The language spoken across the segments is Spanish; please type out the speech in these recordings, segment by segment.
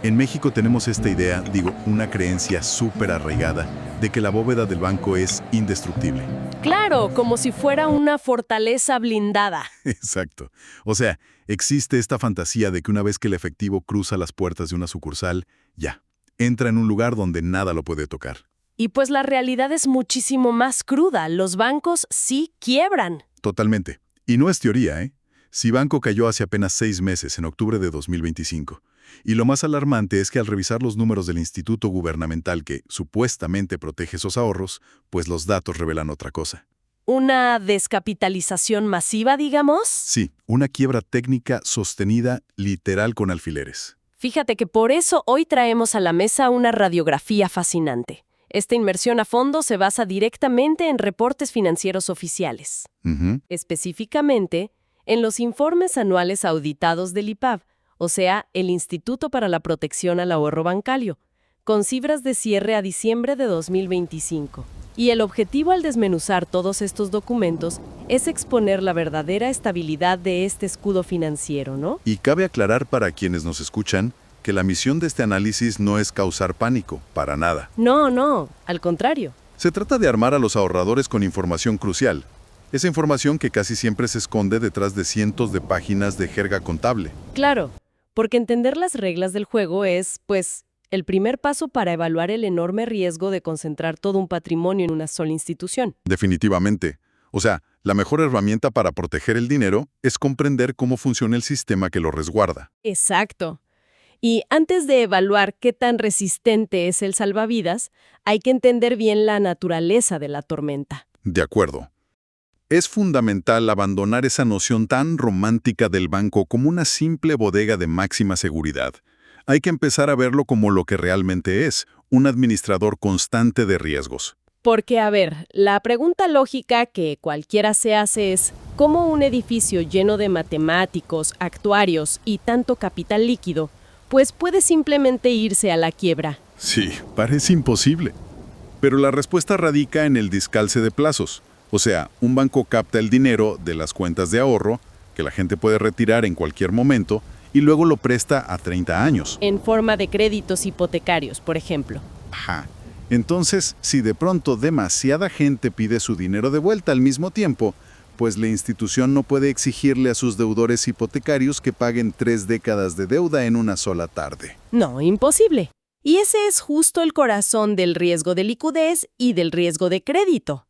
En México tenemos esta idea, una creencia súper arraigada, de que la bóveda del banco es indestructible. Claro, como si fuera una fortaleza blindada. Exacto. O sea, existe esta fantasía de que una vez que el efectivo cruza las puertas de una sucursal, ya, entra en un lugar donde nada lo puede tocar. Y pues la realidad es muchísimo más cruda. Los bancos sí quiebran. Totalmente. Y no es teoría, ¿eh? Cibanco cayó hace apenas 6 meses, en octubre de 2025. Y lo más alarmante es que al revisar los números del instituto gubernamental que supuestamente protege esos ahorros, pues los datos revelan otra cosa. ¿Una descapitalización masiva, digamos? Sí, una quiebra técnica sostenida literal con alfileres. Fíjate que por eso hoy traemos a la mesa una radiografía fascinante. Esta inmersión a fondo se basa directamente en reportes financieros oficiales. Específicamente, en los informes anuales auditados del IPAB, o sea, el Instituto para la Protección al Ahorro Bancario, con cifras de cierre a diciembre de 2025. Y el objetivo al desmenuzar todos estos documentos es exponer la verdadera estabilidad de este escudo financiero, ¿no? Y cabe aclarar para quienes nos escuchan que la misión de este análisis no es causar pánico, para nada. No, al contrario. Se trata de armar a los ahorradores con información crucial. Esa información que casi siempre se esconde detrás de cientos de páginas de jerga contable. Claro, porque entender las reglas del juego es, pues, el primer paso para evaluar el enorme riesgo de concentrar todo un patrimonio en una sola institución. Definitivamente. O sea, la mejor herramienta para proteger el dinero es comprender cómo funciona el sistema que lo resguarda. Exacto. Y antes de evaluar qué tan resistente es el salvavidas, hay que entender bien la naturaleza de la tormenta. De acuerdo. Es fundamental abandonar esa noción tan romántica del banco como una simple bodega de máxima seguridad. Hay que empezar a verlo como lo que realmente es, un administrador constante de riesgos. Porque, a ver, la pregunta lógica que cualquiera se hace es, ¿cómo un edificio lleno de matemáticos, actuarios y tanto capital líquido, pues puede simplemente irse a la quiebra? Sí, parece imposible. Pero la respuesta radica en el descalce de plazos. O sea, un banco capta el dinero de las cuentas de ahorro, que la gente puede retirar en cualquier momento, y luego lo presta a 30 años. En forma de créditos hipotecarios, por ejemplo. Ajá. Entonces, si de pronto demasiada gente pide su dinero de vuelta al mismo tiempo, pues la institución no puede exigirle a sus deudores hipotecarios que paguen 3 décadas de deuda en una sola tarde. No, imposible. Y ese es justo el corazón del riesgo de liquidez y del riesgo de crédito.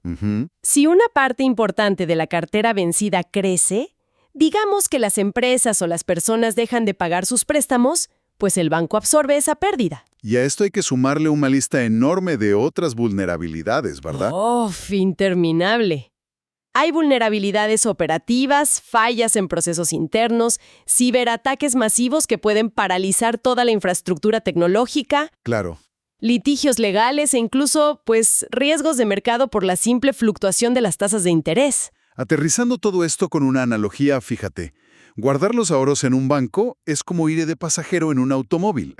Si una parte importante de la cartera vencida crece, digamos que las empresas o las personas dejan de pagar sus préstamos, pues el banco absorbe esa pérdida. Y a esto hay que sumarle una lista enorme de otras vulnerabilidades, ¿verdad? ¡Uf! Interminable. Hay vulnerabilidades operativas, fallas en procesos internos, ciberataques masivos que pueden paralizar toda la infraestructura tecnológica, Claro. litigios legales e incluso, pues, riesgos de mercado por la simple fluctuación de las tasas de interés. Aterrizando todo esto con una analogía, fíjate, guardar los ahorros en un banco es como ir de pasajero en un automóvil.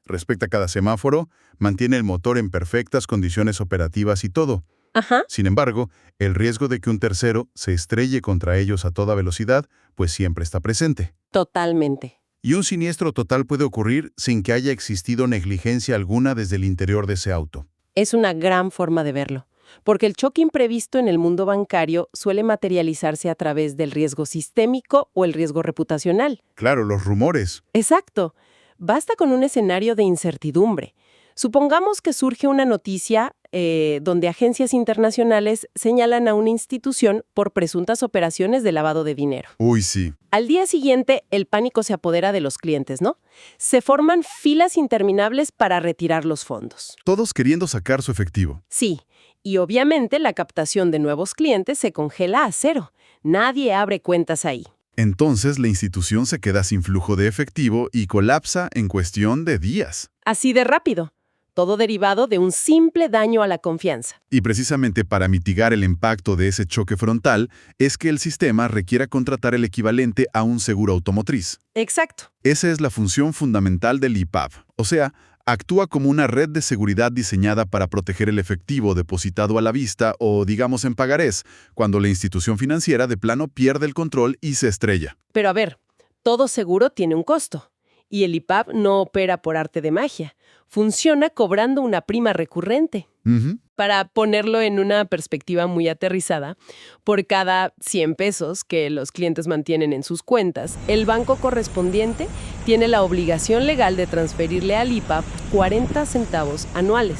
Respecta cada semáforo, mantiene el motor en perfectas condiciones operativas y todo. Ajá. Sin embargo, el riesgo de que un tercero se estrelle contra ellos a toda velocidad, pues siempre está presente. Totalmente. Y un siniestro total puede ocurrir sin que haya existido negligencia alguna desde el interior de ese auto. Es una gran forma de verlo, porque el choque imprevisto en el mundo bancario suele materializarse a través del riesgo sistémico o el riesgo reputacional. Claro, los rumores. Exacto. Basta con un escenario de incertidumbre. Supongamos que surge una noticia donde agencias internacionales señalan a una institución por presuntas operaciones de lavado de dinero. Uy, sí. Al día siguiente, el pánico se apodera de los clientes, ¿no? Se forman filas interminables para retirar los fondos. Todos queriendo sacar su efectivo. Sí, y obviamente la captación de nuevos clientes se congela a cero. Nadie abre cuentas ahí. Entonces la institución se queda sin flujo de efectivo y colapsa en cuestión de días. Así de rápido. Todo derivado de un simple daño a la confianza. Y precisamente para mitigar el impacto de ese choque frontal es que el sistema requiera contratar el equivalente a un seguro automotriz. Exacto. Esa es la función fundamental del IPAB. O sea, actúa como una red de seguridad diseñada para proteger el efectivo depositado a la vista o, digamos, en pagarés, cuando la institución financiera de plano pierde el control y se estrella. Pero a ver, todo seguro tiene un costo. Y el IPAB no opera por arte de magia. Funciona cobrando una prima recurrente. Ujú. Para ponerlo en una perspectiva muy aterrizada, por cada 100 pesos que los clientes mantienen en sus cuentas, el banco correspondiente tiene la obligación legal de transferirle al IPAB 40 centavos anuales.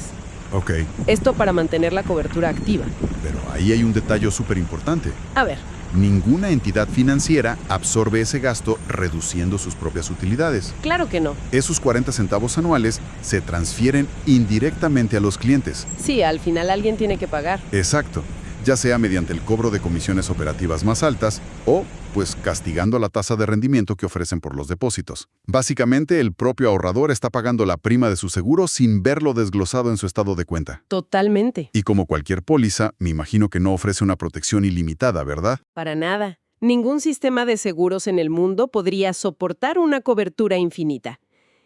Ok, Esto para mantener la cobertura activa. pero ahí hay un detalle súper importante. A ver, Ninguna entidad financiera absorbe ese gasto reduciendo sus propias utilidades. claro que no. Esos 40 centavos anuales se transfieren indirectamente a los clientes. Sí, al final alguien tiene que pagar. Exacto, ya sea mediante el cobro de comisiones operativas más altas o, pues, castigando la tasa de rendimiento que ofrecen por los depósitos. Básicamente, el propio ahorrador está pagando la prima de su seguro sin verlo desglosado en su estado de cuenta. Totalmente. Y como cualquier póliza, me imagino que no ofrece una protección ilimitada, ¿verdad? Para nada. Ningún sistema de seguros en el mundo podría soportar una cobertura infinita.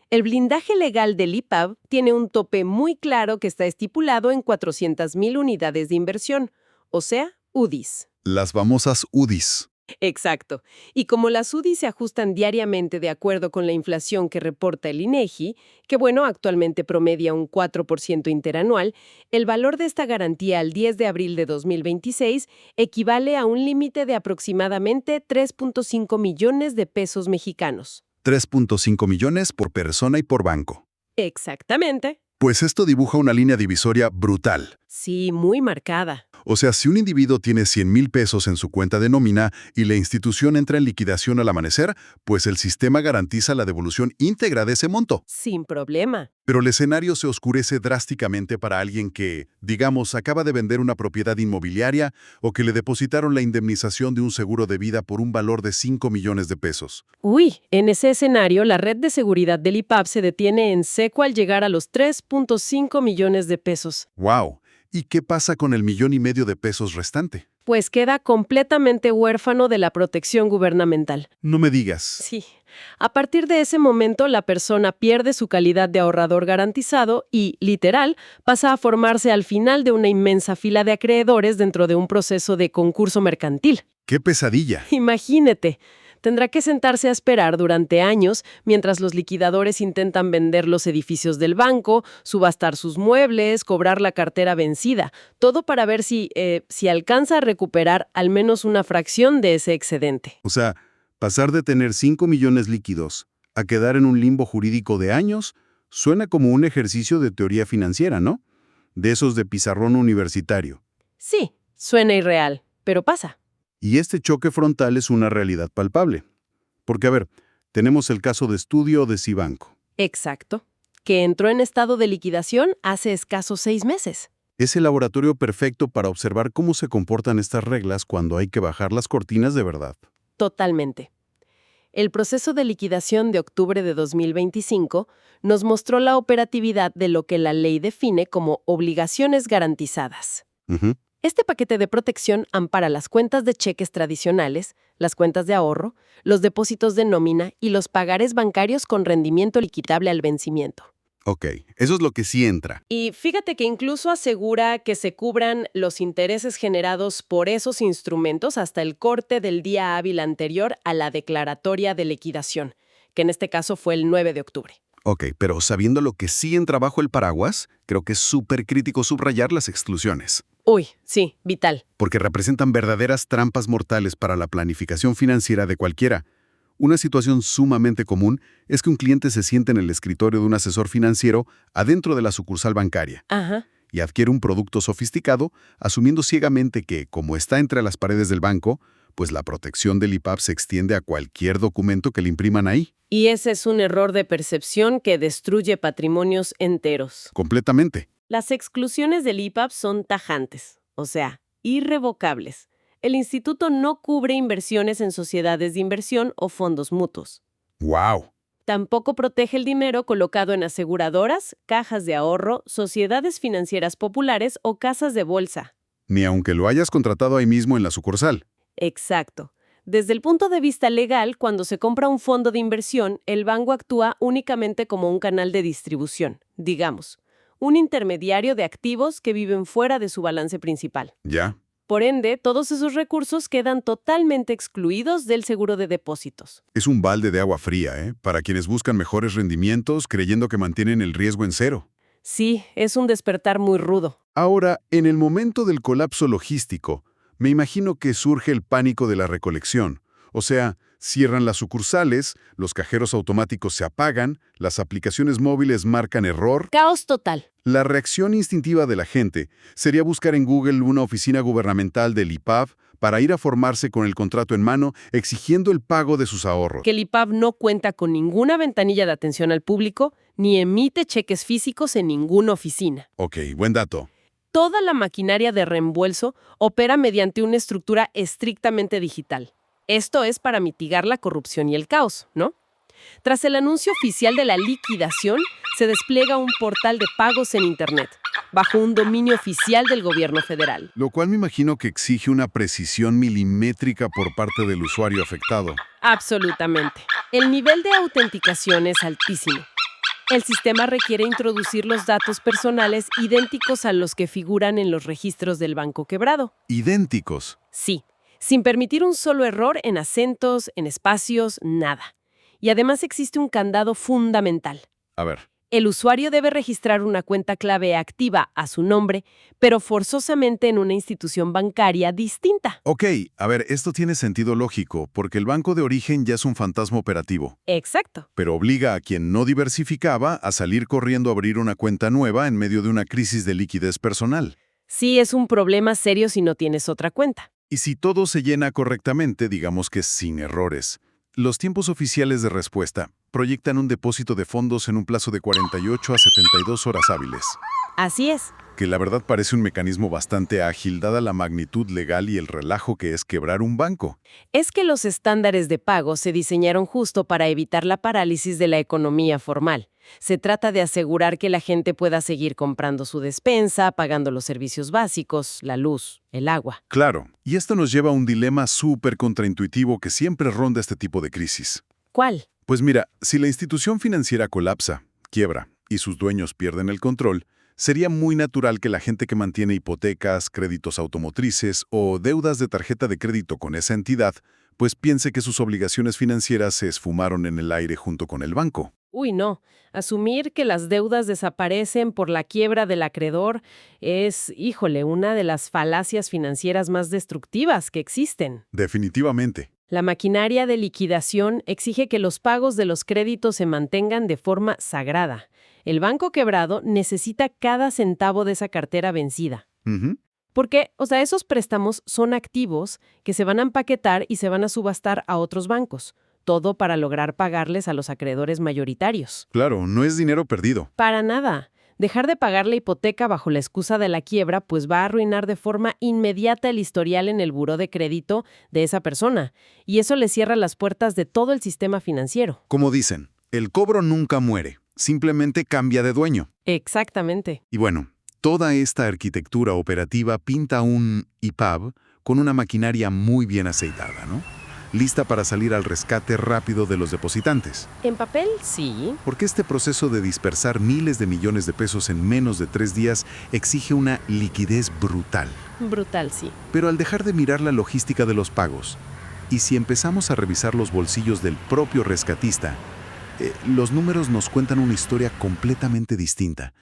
El blindaje legal del IPAB tiene un tope muy claro que está estipulado en 400,000 unidades de inversión, o sea, UDIs. Las famosas UDIs. Exacto. Y como las UDIs se ajustan diariamente de acuerdo con la inflación que reporta el INEGI, que bueno, actualmente promedia un 4% interanual, el valor de esta garantía al 10 de abril de 2026 equivale a un límite de aproximadamente 3.5 millones de pesos mexicanos. 3.5 millones por persona y por banco. Exactamente. Pues esto dibuja una línea divisoria brutal. Sí, muy marcada. O sea, si un individuo tiene 100,000 pesos en su cuenta de nómina y la institución entra en liquidación al amanecer, pues el sistema garantiza la devolución íntegra de ese monto. Sin problema. Pero el escenario se oscurece drásticamente para alguien que, digamos, acaba de vender una propiedad inmobiliaria o que le depositaron la indemnización de un seguro de vida por un valor de 5 millones de pesos. Uy, en ese escenario, la red de seguridad del IPAB se detiene en seco al llegar a los 3.5 millones de pesos. ¡Wow! ¿Y qué pasa con el 1,5 millones de pesos restante? Pues queda completamente huérfano de la protección gubernamental. No me digas. Sí. A partir de ese momento, la persona pierde su calidad de ahorrador garantizado y, literal, pasa a formarse al final de una inmensa fila de acreedores dentro de un proceso de concurso mercantil. ¡Qué pesadilla! Imagínate. Tendrá que sentarse a esperar durante años mientras los liquidadores intentan vender los edificios del banco, subastar sus muebles, cobrar la cartera vencida, todo para ver si alcanza a recuperar al menos una fracción de ese excedente. O sea, pasar de tener 5 millones líquidos a quedar en un limbo jurídico de años suena como un ejercicio de teoría financiera, ¿no? De esos de pizarrón universitario. Sí, suena irreal, pero pasa. Y este choque frontal es una realidad palpable. Porque, a ver, tenemos el caso de estudio de Cibanco. Exacto. Que entró en estado de liquidación hace escasos 6 meses. Es el laboratorio perfecto para observar cómo se comportan estas reglas cuando hay que bajar las cortinas de verdad. Totalmente. El proceso de liquidación de octubre de 2025 nos mostró la operatividad de lo que la ley define como obligaciones garantizadas. Ujú. Este paquete de protección ampara las cuentas de cheques tradicionales, las cuentas de ahorro, los depósitos de nómina y los pagares bancarios con rendimiento liquidable al vencimiento. Ok, eso es lo que sí entra. Y fíjate que incluso asegura que se cubran los intereses generados por esos instrumentos hasta el corte del día hábil anterior a la declaratoria de liquidación, que en este caso fue el 9 de octubre. Ok, pero sabiendo lo que sí entra bajo el paraguas, creo que es súper crítico subrayar las exclusiones. Uy, sí, vital. Porque representan verdaderas trampas mortales para la planificación financiera de cualquiera. Una situación sumamente común es que un cliente se siente en el escritorio de un asesor financiero adentro de la sucursal bancaria Ajá. y adquiere un producto sofisticado, asumiendo ciegamente que, como está entre las paredes del banco, pues la protección del IPAB se extiende a cualquier documento que le impriman ahí. Y ese es un error de percepción que destruye patrimonios enteros. Completamente. Las exclusiones del IPAB son tajantes, o sea, irrevocables. El instituto no cubre inversiones en sociedades de inversión o fondos mutuos. ¡Wow! Tampoco protege el dinero colocado en aseguradoras, cajas de ahorro, sociedades financieras populares o casas de bolsa. Ni aunque lo hayas contratado ahí mismo en la sucursal. Exacto. Desde el punto de vista legal, cuando se compra un fondo de inversión, el banco actúa únicamente como un canal de distribución, digamos, un intermediario de activos que viven fuera de su balance principal. ¿Ya? Por ende, todos esos recursos quedan totalmente excluidos del seguro de depósitos. Es un balde de agua fría, para quienes buscan mejores rendimientos creyendo que mantienen el riesgo en cero. Sí, es un despertar muy rudo. Ahora, en el momento del colapso logístico, me imagino que surge el pánico de la recolección. O sea, cierran las sucursales, los cajeros automáticos se apagan, las aplicaciones móviles marcan error. Caos total. La reacción instintiva de la gente sería buscar en Google una oficina gubernamental del IPAB para ir a formarse con el contrato en mano, exigiendo el pago de sus ahorros. Que el IPAB no cuenta con ninguna ventanilla de atención al público ni emite cheques físicos en ninguna oficina. Ok, buen dato. Toda la maquinaria de reembolso opera mediante una estructura estrictamente digital. Esto es para mitigar la corrupción y el caos, ¿no? Tras el anuncio oficial de la liquidación, se despliega un portal de pagos en Internet, bajo un dominio oficial del gobierno federal. Lo cual me imagino que exige una precisión milimétrica por parte del usuario afectado. Absolutamente. El nivel de autenticación es altísimo. El sistema requiere introducir los datos personales idénticos a los que figuran en los registros del banco quebrado. Idénticos. Sí, sin permitir un solo error en acentos, en espacios, nada. Y además existe un candado fundamental. A ver. El usuario debe registrar una cuenta clave activa a su nombre, pero forzosamente en una institución bancaria distinta. Ok, a ver, esto tiene sentido lógico, porque el banco de origen ya es un fantasma operativo. Exacto. Pero obliga a quien no diversificaba a salir corriendo a abrir una cuenta nueva en medio de una crisis de liquidez personal. Sí, es un problema serio si no tienes otra cuenta. Y si todo se llena correctamente, digamos que sin errores. Los tiempos oficiales de respuesta proyectan un depósito de fondos en un plazo de 48 a 72 horas hábiles. Así es. Que la verdad parece un mecanismo bastante ágil dada la magnitud legal y el relajo que es quebrar un banco. Es que los estándares de pago se diseñaron justo para evitar la parálisis de la economía formal. Se trata de asegurar que la gente pueda seguir comprando su despensa, pagando los servicios básicos, la luz, el agua. Claro, y esto nos lleva a un dilema súper contraintuitivo que siempre ronda este tipo de crisis. ¿Cuál? Pues mira, si la institución financiera colapsa, quiebra, y sus dueños pierden el control, sería muy natural que la gente que mantiene hipotecas, créditos automotrices o deudas de tarjeta de crédito con esa entidad, pues piense que sus obligaciones financieras se esfumaron en el aire junto con el banco. Uy, no. Asumir que las deudas desaparecen por la quiebra del acreedor es, una de las falacias financieras más destructivas que existen. Definitivamente. La maquinaria de liquidación exige que los pagos de los créditos se mantengan de forma sagrada. El banco quebrado necesita cada centavo de esa cartera vencida. Porque, esos préstamos son activos que se van a empaquetar y se van a subastar a otros bancos. Todo para lograr pagarles a los acreedores mayoritarios. Claro, no es dinero perdido. Para nada. Dejar de pagar la hipoteca bajo la excusa de la quiebra pues va a arruinar de forma inmediata el historial en el buró de crédito de esa persona. Y eso le cierra las puertas de todo el sistema financiero. Como dicen, el cobro nunca muere, simplemente cambia de dueño. Exactamente. Y bueno, toda esta arquitectura operativa pinta un IPAB con una maquinaria muy bien aceitada, ¿no? Lista para salir al rescate rápido de los depositantes. En papel, sí. Porque este proceso de dispersar miles de millones de pesos en menos de 3 días exige una liquidez brutal. Brutal, sí. Pero al dejar de mirar la logística de los pagos, y si empezamos a revisar los bolsillos del propio rescatista, los números nos cuentan una historia completamente distinta.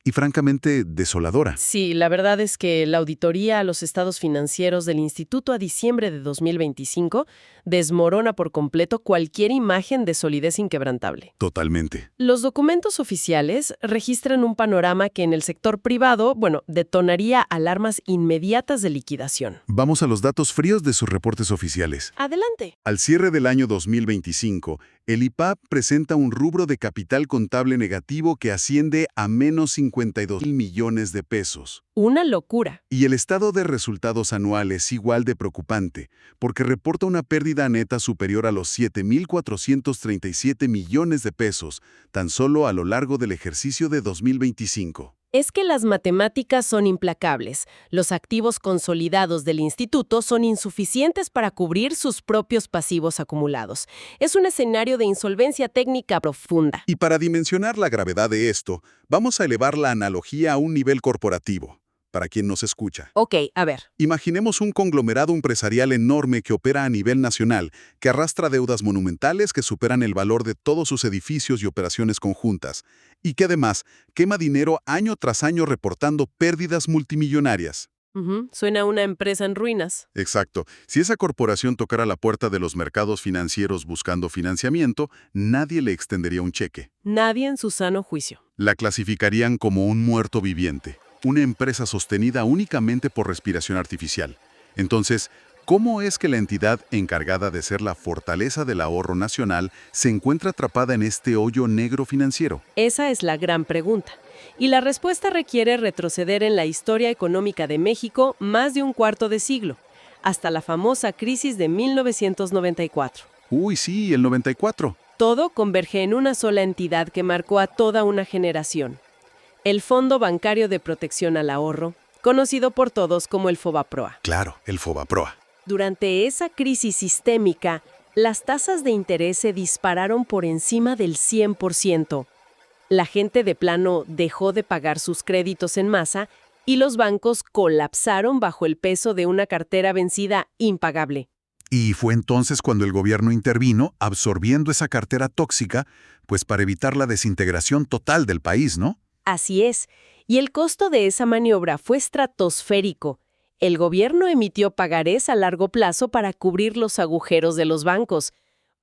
Y francamente desoladora. Sí, la verdad es que la auditoría a los estados financieros del Instituto a diciembre de 2025 desmorona por completo cualquier imagen de solidez inquebrantable. Totalmente. Los documentos oficiales registran un panorama que en el sector privado, detonaría alarmas inmediatas de liquidación. Vamos a los datos fríos de sus reportes oficiales. Adelante. Al cierre del año 2025, el IPAB presenta un rubro de capital contable negativo que asciende a menos 52,000 millones de pesos. Una locura. Y el estado de resultados anual es igual de preocupante, porque reporta una pérdida neta superior a los 7,437 millones de pesos, tan solo a lo largo del ejercicio de 2025. Es que las matemáticas son implacables. Los activos consolidados del instituto son insuficientes para cubrir sus propios pasivos acumulados. Es un escenario de insolvencia técnica profunda. Y para dimensionar la gravedad de esto, vamos a elevar la analogía a un nivel corporativo, para quien nos escucha. Ok, a ver. Imaginemos un conglomerado empresarial enorme que opera a nivel nacional, que arrastra deudas monumentales que superan el valor de todos sus edificios y operaciones conjuntas, y que además quema dinero año tras año reportando pérdidas multimillonarias. Suena a una empresa en ruinas. Exacto. Si esa corporación tocara la puerta de los mercados financieros buscando financiamiento, nadie le extendería un cheque. Nadie en su sano juicio. La clasificarían como un muerto viviente, una empresa sostenida únicamente por respiración artificial. Entonces, ¿cómo es que la entidad encargada de ser la fortaleza del ahorro nacional se encuentra atrapada en este hoyo negro financiero? Esa es la gran pregunta. Y la respuesta requiere retroceder en la historia económica de México más de un cuarto de siglo, hasta la famosa crisis de 1994. Uy, sí, el 94. Todo converge en una sola entidad que marcó a toda una generación. El Fondo Bancario de Protección al Ahorro, conocido por todos como el FOBAPROA. Claro, el FOBAPROA. Durante esa crisis sistémica, las tasas de interés se dispararon por encima del 100%. La gente de plano dejó de pagar sus créditos en masa y los bancos colapsaron bajo el peso de una cartera vencida impagable. Y fue entonces cuando el gobierno intervino, absorbiendo esa cartera tóxica, pues para evitar la desintegración total del país, ¿no? Así es, y el costo de esa maniobra fue estratosférico. El gobierno emitió pagarés a largo plazo para cubrir los agujeros de los bancos.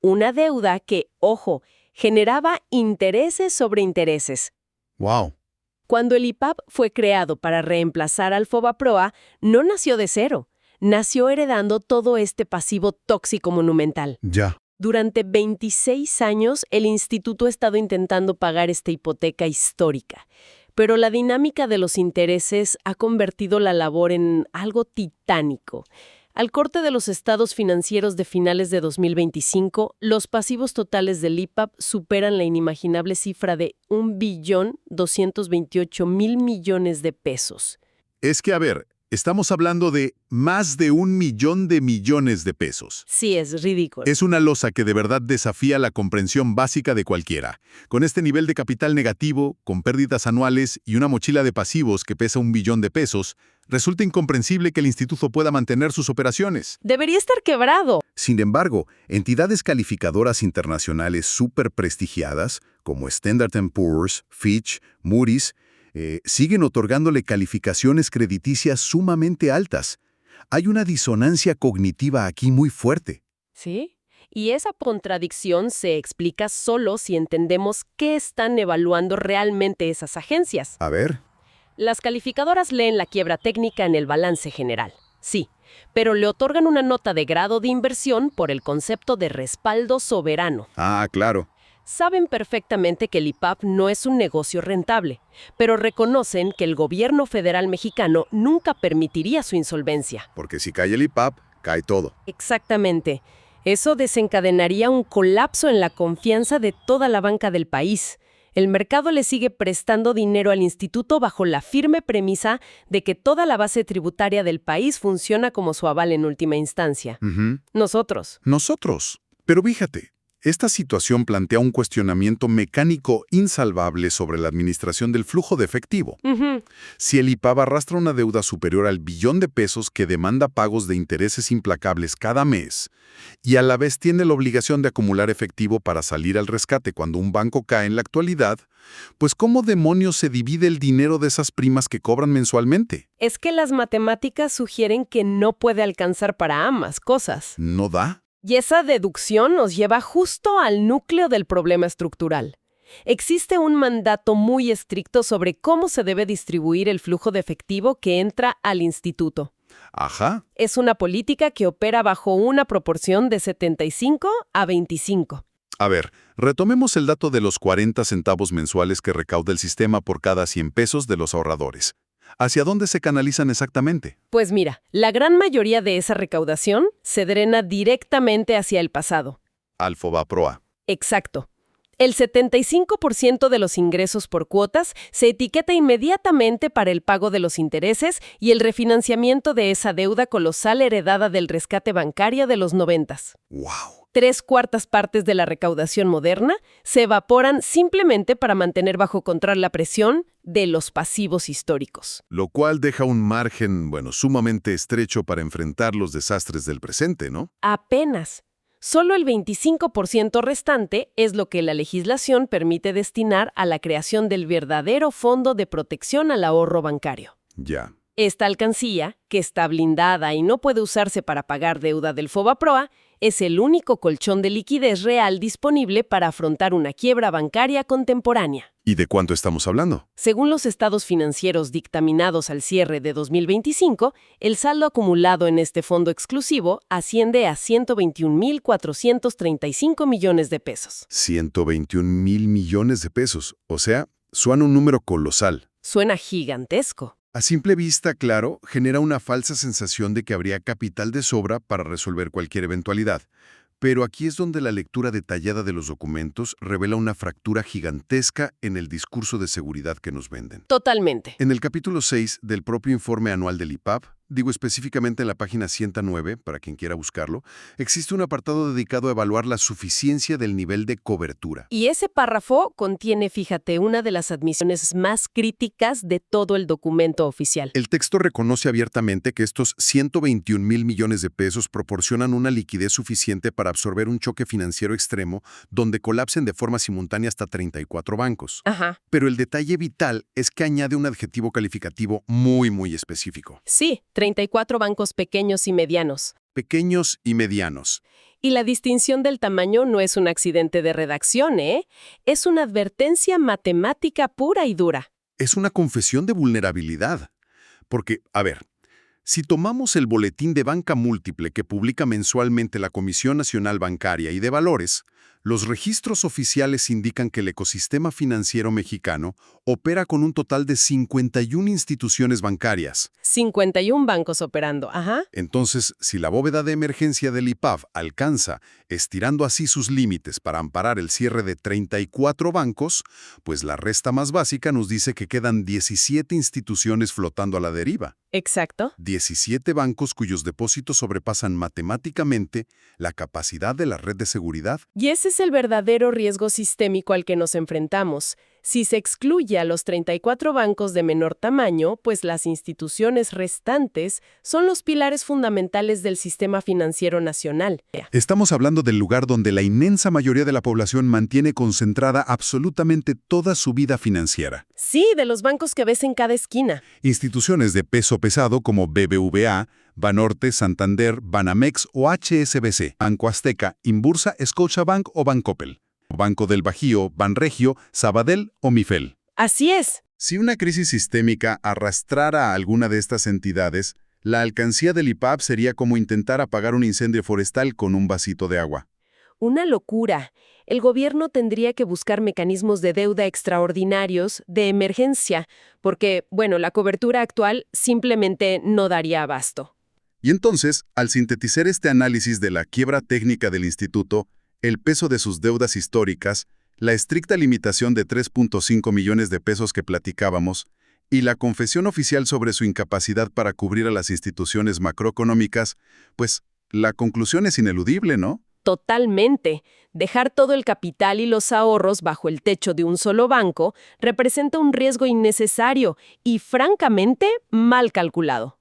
Una deuda que, ojo, generaba intereses sobre intereses. ¡Wow! Cuando el IPAB fue creado para reemplazar al FOBAPROA, no nació de cero. Nació heredando todo este pasivo tóxico monumental. Ya. Durante 26 años, el instituto ha estado intentando pagar esta hipoteca histórica. Pero la dinámica de los intereses ha convertido la labor en algo titánico. Al corte de los estados financieros de finales de 2025, los pasivos totales del IPAB superan la inimaginable cifra de 1.228.000 millones de pesos. Es que, a ver, estamos hablando de más de 1 millón de millones de pesos. Sí, es ridículo. Es una losa que de verdad desafía la comprensión básica de cualquiera. Con este nivel de capital negativo, con pérdidas anuales y una mochila de pasivos que pesa 1 billón de pesos, resulta incomprensible que el instituto pueda mantener sus operaciones. Debería estar quebrado. Sin embargo, entidades calificadoras internacionales súper prestigiadas, como Standard & Poor's, Fitch, Moody's, siguen otorgándole calificaciones crediticias sumamente altas. Hay una disonancia cognitiva aquí muy fuerte. ¿Sí? Y esa contradicción se explica solo si entendemos qué están evaluando realmente esas agencias. A ver. Las calificadoras leen la quiebra técnica en el balance general, sí, pero le otorgan una nota de grado de inversión por el concepto de respaldo soberano. Ah, claro. Saben perfectamente que el IPAB no es un negocio rentable, pero reconocen que el gobierno federal mexicano nunca permitiría su insolvencia. Porque si cae el IPAB, cae todo. Exactamente. Eso desencadenaría un colapso en la confianza de toda la banca del país. El mercado le sigue prestando dinero al instituto bajo la firme premisa de que toda la base tributaria del país funciona como su aval en última instancia. Nosotros. Pero fíjate, esta situación plantea un cuestionamiento mecánico insalvable sobre la administración del flujo de efectivo. Si el IPAB arrastra una deuda superior al billón de pesos que demanda pagos de intereses implacables cada mes, y a la vez tiene la obligación de acumular efectivo para salir al rescate cuando un banco cae en la actualidad, pues ¿cómo demonios se divide el dinero de esas primas que cobran mensualmente? Es que las matemáticas sugieren que no puede alcanzar para ambas cosas. ¿No da? Y esa deducción nos lleva justo al núcleo del problema estructural. Existe un mandato muy estricto sobre cómo se debe distribuir el flujo de efectivo que entra al instituto. Ajá. Es una política que opera bajo una proporción de 75 a 25. A ver, retomemos el dato de los 40 centavos mensuales que recauda el sistema por cada 100 pesos de los ahorradores. ¿Hacia dónde se canalizan exactamente? Pues mira, la gran mayoría de esa recaudación se drena directamente hacia el pasado. Al FOBAPROA. Exacto. El 75% de los ingresos por cuotas se etiqueta inmediatamente para el pago de los intereses y el refinanciamiento de esa deuda colosal heredada del rescate bancario de los 90s. ¡Wow! 3/4 partes de la recaudación moderna se evaporan simplemente para mantener bajo control la presión de los pasivos históricos. Lo cual deja un margen, sumamente estrecho para enfrentar los desastres del presente, ¿no? Apenas. Solo el 25% restante es lo que la legislación permite destinar a la creación del verdadero Fondo de Protección al Ahorro Bancario. Ya. Esta alcancía, que está blindada y no puede usarse para pagar deuda del FOBAPROA, es el único colchón de liquidez real disponible para afrontar una quiebra bancaria contemporánea. ¿Y de cuánto estamos hablando? Según los estados financieros dictaminados al cierre de 2025, el saldo acumulado en este fondo exclusivo asciende a 121.435 millones de pesos. 121,000 millones de pesos. O sea, suena un número colosal. Suena gigantesco. A simple vista, claro, genera una falsa sensación de que habría capital de sobra para resolver cualquier eventualidad. Pero aquí es donde la lectura detallada de los documentos revela una fractura gigantesca en el discurso de seguridad que nos venden. Totalmente. En el capítulo 6 del propio informe anual del IPAB, digo específicamente en la página 109, para quien quiera buscarlo, existe un apartado dedicado a evaluar la suficiencia del nivel de cobertura. Y ese párrafo contiene, fíjate, una de las admisiones más críticas de todo el documento oficial. El texto reconoce abiertamente que estos 121,000 millones de pesos proporcionan una liquidez suficiente para absorber un choque financiero extremo donde colapsen de forma simultánea hasta 34 bancos. Ajá. Pero el detalle vital es que añade un adjetivo calificativo muy específico. Sí, 34 bancos pequeños y medianos. Pequeños y medianos. Y la distinción del tamaño no es un accidente de redacción, ¿eh? Es una advertencia matemática pura y dura. Es una confesión de vulnerabilidad. Porque, a ver, si tomamos el boletín de banca múltiple que publica mensualmente la Comisión Nacional Bancaria y de Valores, los registros oficiales indican que el ecosistema financiero mexicano opera con un total de 51 instituciones bancarias. 51 bancos operando, ajá. Entonces, si la bóveda de emergencia del IPAB alcanza, estirando así sus límites para amparar el cierre de 34 bancos, pues la resta más básica nos dice que quedan 17 instituciones flotando a la deriva. Exacto. 17 bancos cuyos depósitos sobrepasan matemáticamente la capacidad de la red de seguridad. Y ese es el verdadero riesgo sistémico al que nos enfrentamos. Si se excluye a los 34 bancos de menor tamaño, pues las instituciones restantes son los pilares fundamentales del sistema financiero nacional. Estamos hablando del lugar donde la inmensa mayoría de la población mantiene concentrada absolutamente toda su vida financiera. Sí, de los bancos que ves en cada esquina. Instituciones de peso pesado como BBVA, Banorte, Santander, Banamex o HSBC, Banco Azteca, Inbursa, Scotiabank o Bancoppel. Banco del Bajío, Banregio, Sabadell o Mifel. Así es. Si una crisis sistémica arrastrara a alguna de estas entidades, la alcancía del IPAB sería como intentar apagar un incendio forestal con un vasito de agua. Una locura. El gobierno tendría que buscar mecanismos de deuda extraordinarios de emergencia, porque, la cobertura actual simplemente no daría abasto. Y entonces, al sintetizar este análisis de la quiebra técnica del instituto, el peso de sus deudas históricas, la estricta limitación de 3.5 millones de pesos que platicábamos, y la confesión oficial sobre su incapacidad para cubrir a las instituciones macroeconómicas, pues la conclusión es ineludible, ¿no? Totalmente. Dejar todo el capital y los ahorros bajo el techo de un solo banco representa un riesgo innecesario y, francamente, mal calculado.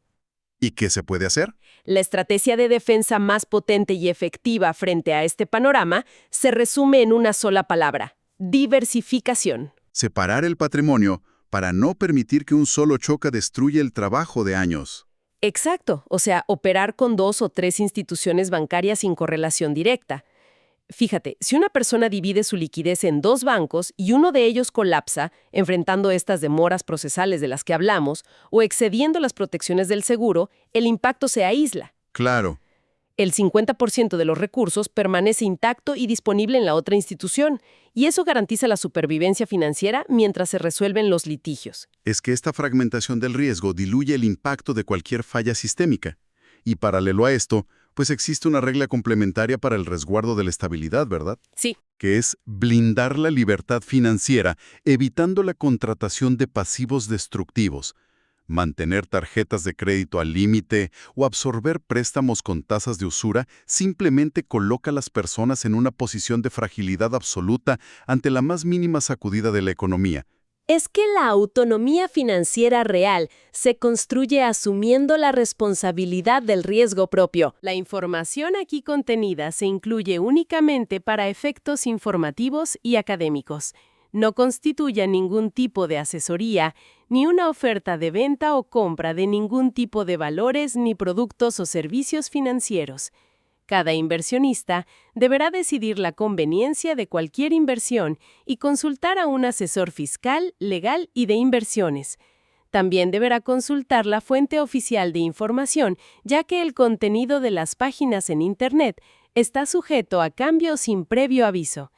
¿Y qué se puede hacer? La estrategia de defensa más potente y efectiva frente a este panorama se resume en una sola palabra: diversificación. Separar el patrimonio para no permitir que un solo choque destruya el trabajo de años. Exacto, o sea, operar con 2 o 3 instituciones bancarias sin correlación directa. Fíjate, si una persona divide su liquidez en 2 bancos y uno de ellos colapsa, enfrentando estas demoras procesales de las que hablamos, o excediendo las protecciones del seguro, el impacto se aísla. Claro. El 50% de los recursos permanece intacto y disponible en la otra institución, y eso garantiza la supervivencia financiera mientras se resuelven los litigios. Es que esta fragmentación del riesgo diluye el impacto de cualquier falla sistémica. Y paralelo a esto, Pues existe una regla complementaria para el resguardo de la estabilidad, ¿verdad? Sí. Que es blindar la libertad financiera, evitando la contratación de pasivos destructivos, mantener tarjetas de crédito al límite o absorber préstamos con tasas de usura simplemente coloca a las personas en una posición de fragilidad absoluta ante la más mínima sacudida de la economía. Es que la autonomía financiera real se construye asumiendo la responsabilidad del riesgo propio. La información aquí contenida se incluye únicamente para efectos informativos y académicos. No constituye ningún tipo de asesoría, ni una oferta de venta o compra de ningún tipo de valores ni productos o servicios financieros. Cada inversionista deberá decidir la conveniencia de cualquier inversión y consultar a un asesor fiscal, legal y de inversiones. También deberá consultar la fuente oficial de información, ya que el contenido de las páginas en Internet está sujeto a cambio sin previo aviso.